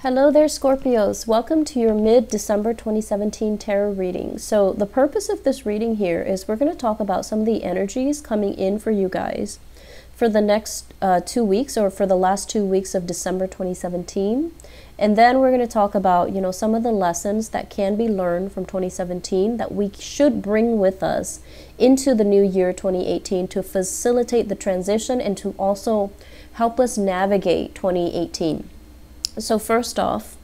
Hello there, Scorpios. Welcome to your mid-December 2017 tarot reading. So the purpose of this reading here is we're going to talk about some of the energies coming in for you guys for the next 2 weeks, or for the last 2 weeks of December 2017. And then we're going to talk about, some of the lessons that can be learned from 2017 that we should bring with us into the new year 2018 to facilitate the transition and to also help us navigate 2018. So first off,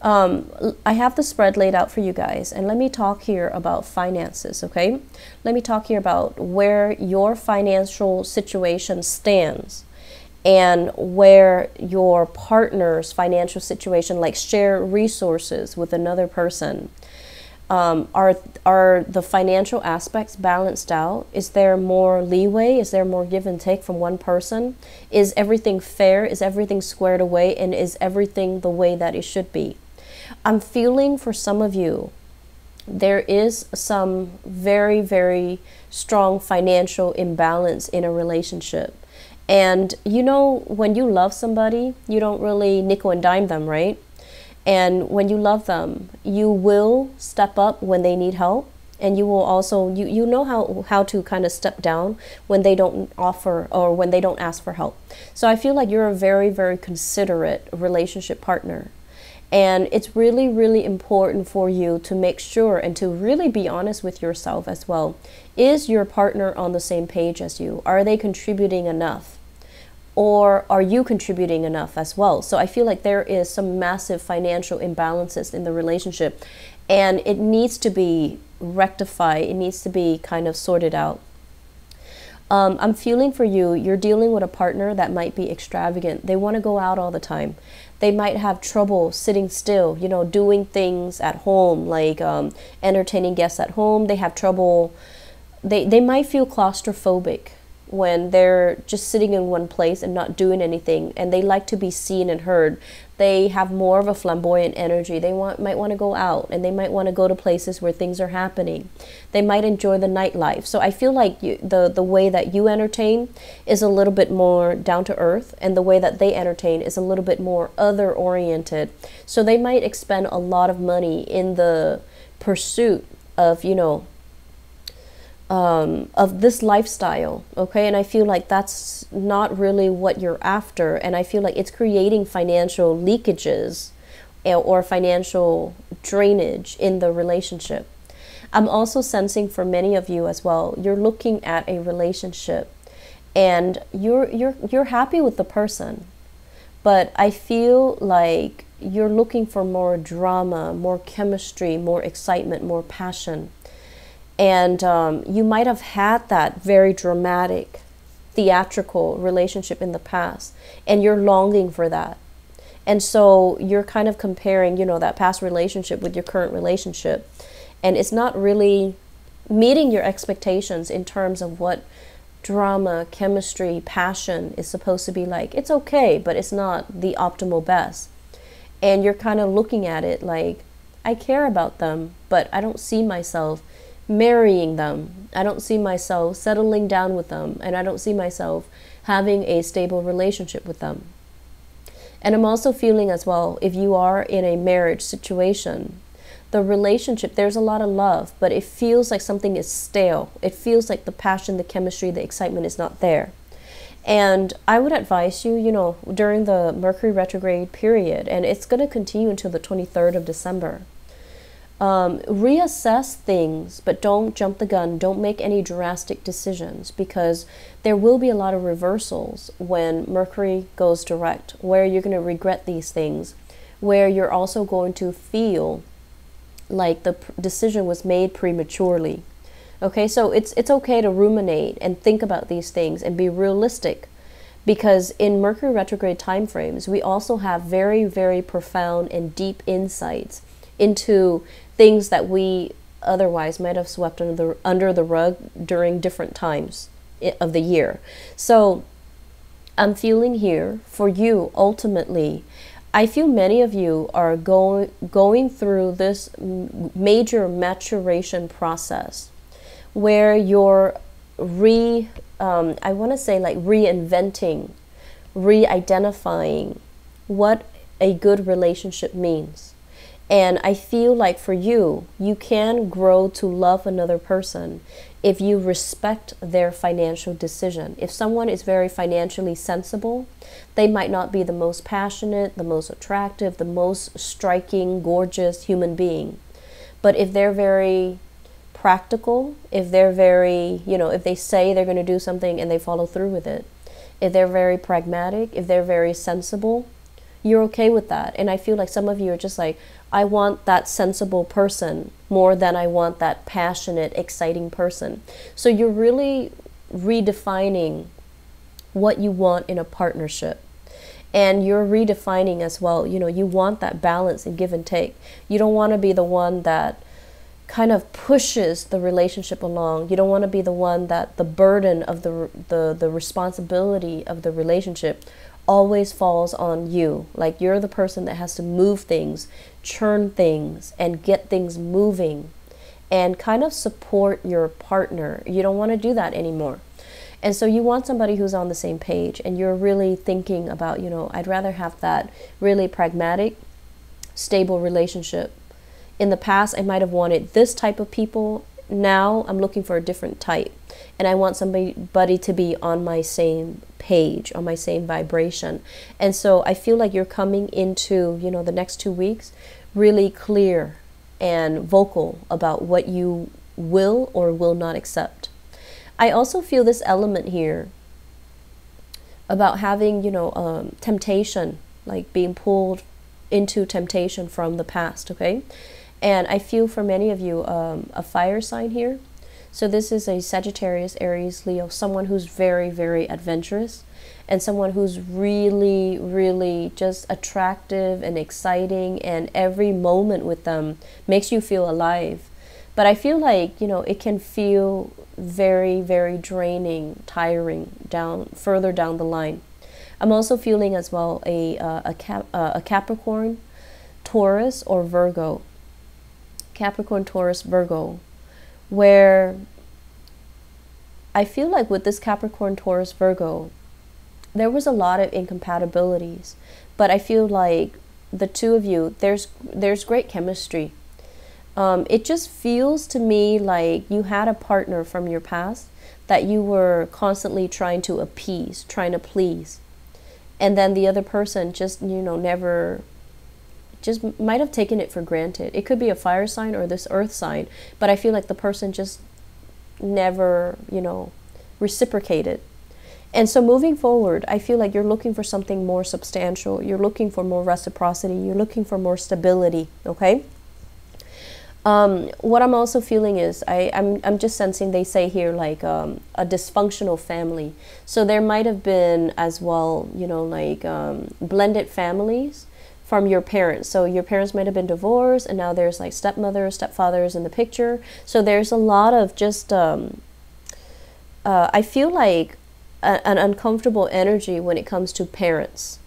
I have the spread laid out for you guys, and let me talk here about finances, okay? Let me talk here about where your financial situation stands and where your partner's financial situation, like share resources with another person. Are the financial aspects balanced out? Is there more leeway? Is there more give and take from one person? Is everything fair? Is everything squared away? And is everything the way that it should be? I'm feeling for some of you, there is some very, very strong financial imbalance in a relationship. And when you love somebody, you don't really nickel and dime them, right? And when you love them, you will step up when they need help. And you will also, you know how to kind of step down when they don't offer or when they don't ask for help. So I feel like you're a very, very considerate relationship partner. And it's really, really important for you to make sure and to really be honest with yourself as well. Is your partner on the same page as you? Are they contributing enough? Or are you contributing enough as well? So I feel like there is some massive financial imbalances in the relationship, and it needs to be rectified. It needs to be kind of sorted out. I'm feeling for you, you're dealing with a partner that might be extravagant. They want to go out all the time. They might have trouble sitting still, doing things at home, like entertaining guests at home. They have trouble. They might feel claustrophobic when they're just sitting in one place and not doing anything, and they like to be seen and heard. They have more of a flamboyant energy. They might want to go out, and they might want to go to places where things are happening. They might enjoy the nightlife. So I feel like the way that you entertain is a little bit more down to earth, and the way that they entertain is a little bit more other oriented. So they might expend a lot of money in the pursuit of, of this lifestyle, okay? And I feel like that's not really what you're after, and I feel like it's creating financial leakages or financial drainage in the relationship. I'm also sensing for many of you as well, you're looking at a relationship and you're happy with the person, but I feel like you're looking for more drama, more chemistry, more excitement, more passion. And you might have had that very dramatic, theatrical relationship in the past, and you're longing for that. And so you're kind of comparing, that past relationship with your current relationship. And it's not really meeting your expectations in terms of what drama, chemistry, passion is supposed to be like. It's okay, but it's not the optimal best. And you're kind of looking at it like, I care about them, but I don't see myself marrying them. I don't see myself settling down with them, and I don't see myself having a stable relationship with them. And I'm also feeling as well, if you are in a marriage situation, the relationship, there's a lot of love, but it feels like something is stale. It feels like the passion, the chemistry, the excitement is not there. And I would advise you, during the Mercury retrograde period, and it's going to continue until the 23rd of December, reassess things, but don't jump the gun. Don't make any drastic decisions, because there will be a lot of reversals when Mercury goes direct, where you're going to regret these things, where you're also going to feel like the decision was made prematurely. Okay, so it's okay to ruminate and think about these things and be realistic, because in Mercury retrograde time frames, we also have very, very profound and deep insights into things that we otherwise might have swept under the rug during different times of the year. So I'm feeling here for you, ultimately, I feel many of you are going through this major maturation process where you're I want to say like reinventing, re-identifying what a good relationship means. And I feel like for you, you can grow to love another person if you respect their financial decision. If someone is very financially sensible, they might not be the most passionate, the most attractive, the most striking, gorgeous human being. But if they're very practical, if they're very, if they say they're going to do something and they follow through with it, if they're very pragmatic, if they're very sensible, you're okay with that. And I feel like some of you are just like, I want that sensible person more than I want that passionate, exciting person. So you're really redefining what you want in a partnership. And you're redefining as well, you want that balance and give and take. You don't want to be the one that kind of pushes the relationship along. You don't want to be the one that the burden of the responsibility of the relationship always falls on you. Like you're the person that has to move things, churn things, and get things moving and kind of support your partner. You don't want to do that anymore. And so you want somebody who's on the same page, and you're really thinking about, I'd rather have that really pragmatic, stable relationship. In the past, I might have wanted this type of people. Now I'm looking for a different type. And I want somebody to be on my same page, on my same vibration. And so I feel like you're coming into, the next 2 weeks really clear and vocal about what you will or will not accept. I also feel this element here about having, temptation, like being pulled into temptation from the past, okay? And I feel for many of you, a fire sign here. So this is a Sagittarius, Aries, Leo, someone who's very, very adventurous and someone who's really, really just attractive and exciting, and every moment with them makes you feel alive. But I feel like, it can feel very, very draining, tiring further down the line. I'm also feeling as well a Capricorn, Taurus, or Virgo. Capricorn, Taurus, Virgo, where I feel like with this Capricorn, Taurus, Virgo, there was a lot of incompatibilities, but I feel like the two of you, there's great chemistry. It just feels to me like you had a partner from your past that you were constantly trying to appease, trying to please. And then the other person just, never, just might have taken it for granted. It could be a fire sign or this earth sign, but I feel like the person just never, reciprocated. And so moving forward, I feel like you're looking for something more substantial. You're looking for more reciprocity. You're looking for more stability, okay? What I'm also feeling is, I'm just sensing, they say here, like a dysfunctional family. So there might have been as well, blended families from your parents. So your parents might have been divorced, and now there's like stepmothers, stepfathers in the picture. So there's a lot of just, I feel like an uncomfortable energy when it comes to parents.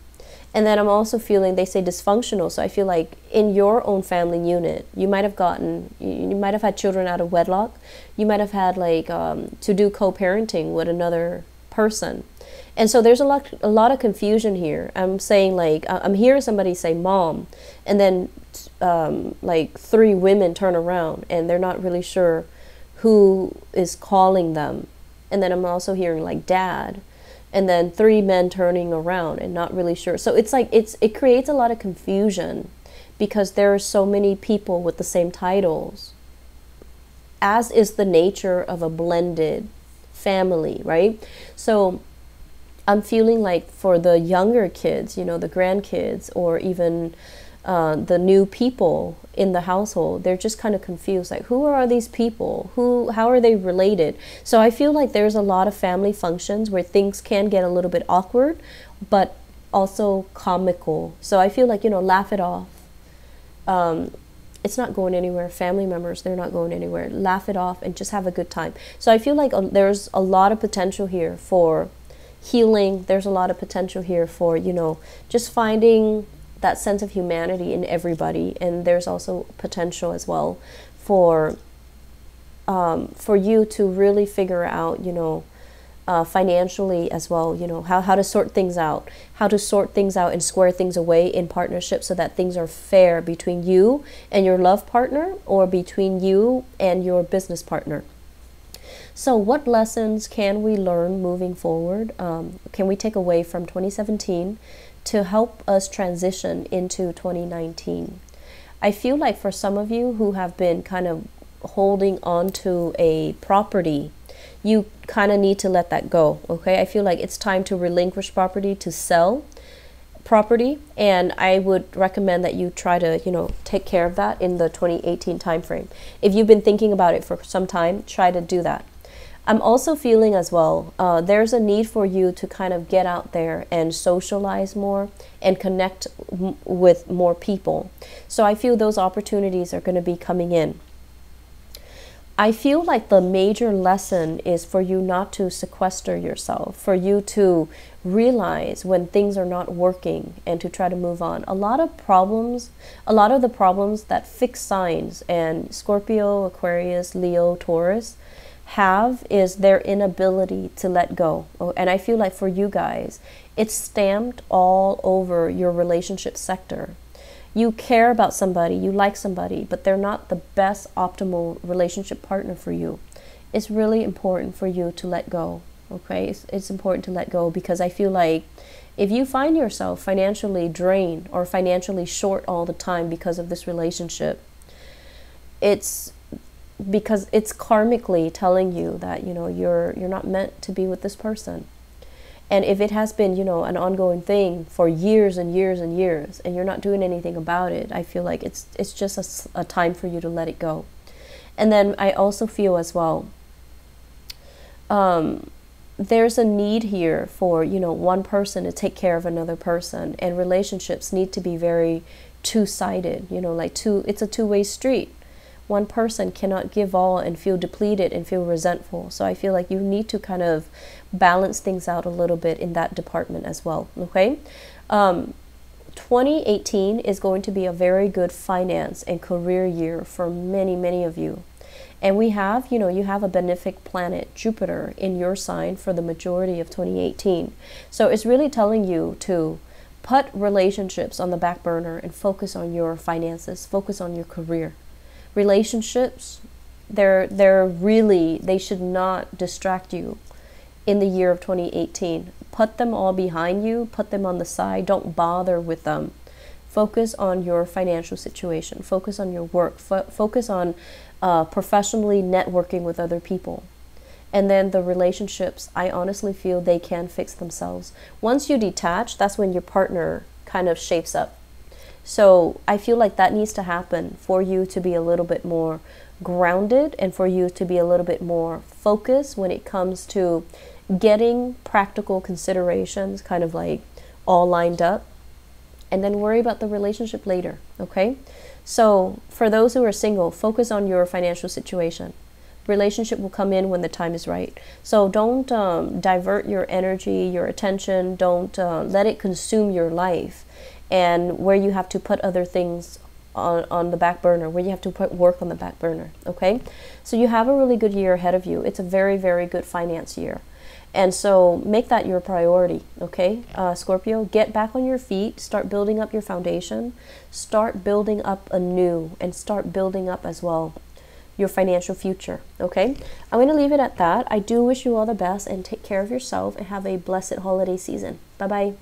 And then I'm also feeling, they say dysfunctional, so I feel like in your own family unit, you might have had children out of wedlock. You might have had to do co-parenting with another person. And so there's a lot of confusion here. I'm saying I'm hearing somebody say mom, and then 3 women turn around and they're not really sure who is calling them. And then I'm also hearing dad, and then 3 men turning around and not really sure. So it's it creates a lot of confusion because there are so many people with the same titles, as is the nature of a blended family, right? So I'm feeling like for the younger kids, the grandkids, or even the new people in the household, they're just kind of confused, like, who are these people? How are they related? So I feel like there's a lot of family functions where things can get a little bit awkward, but also comical. So I feel like, laugh it off. It's not going anywhere. Family members, they're not going anywhere. Laugh it off and just have a good time. So I feel like there's a lot of potential here for healing. There's a lot of potential here for, just finding that sense of humanity in everybody. And there's also potential as well for you to really figure out, financially as well, you know, how to sort things out, and square things away in partnership so that things are fair between you and your love partner or between you and your business partner. So what lessons can we learn moving forward? Can we take away from 2017 to help us transition into 2019? I feel like for some of you who have been kind of holding on to a property, you kind of need to let that go, okay? I feel like it's time to relinquish property, to sell property, and I would recommend that you try to, you know, take care of that in the 2018 timeframe. If you've been thinking about it for some time, try to do that. I'm also feeling as well, there's a need for you to kind of get out there and socialize more and connect with more people. So I feel those opportunities are going to be coming in. I feel like the major lesson is for you not to sequester yourself, for you to realize when things are not working and to try to move on. A lot of the problems that fixed signs and Scorpio, Aquarius, Leo, Taurus have is their inability to let go. And I feel like for you guys, it's stamped all over your relationship sector. You care about somebody, you like somebody, but they're not the best optimal relationship partner for you. It's really important for you to let go, okay? It's important to let go, because I feel like if you find yourself financially drained or financially short all the time because of this relationship, it's because it's karmically telling you that, you know, you're not meant to be with this person. And if it has been, you know, an ongoing thing for years and years and years, and you're not doing anything about it, I feel like it's just a time for you to let it go. And then I also feel as well, there's a need here for, you know, one person to take care of another person, and relationships need to be very two-sided, you know, like it's a two-way street. One person cannot give all and feel depleted and feel resentful. So I feel like you need to kind of balance things out a little bit in that department as well, okay? 2018 is going to be a very good finance and career year for many, many of you. And we have, you know, you have a benefic planet, Jupiter, in your sign for the majority of 2018. So it's really telling you to put relationships on the back burner and focus on your finances, focus on your career. Relationships, they should not distract you in the year of 2018. Put them all behind you, put them on the side, don't bother with them. Focus on your financial situation, focus on your work, focus on professionally networking with other people. And then the relationships, I honestly feel they can fix themselves. Once you detach, that's when your partner kind of shapes up. So I feel like that needs to happen for you to be a little bit more grounded and for you to be a little bit more focused when it comes to getting practical considerations kind of like all lined up, and then worry about the relationship later, okay? So for those who are single, focus on your financial situation. Relationship will come in when the time is right. So don't divert your energy, your attention, don't let it consume your life, and where you have to put other things on the back burner, where you have to put work on the back burner, okay? So you have a really good year ahead of you. It's a very, very good finance year. And so make that your priority, okay? Scorpio, get back on your feet, start building up your foundation, start building up anew, and start building up as well your financial future, okay? I'm going to leave it at that. I do wish you all the best, and take care of yourself and have a blessed holiday season. Bye-bye.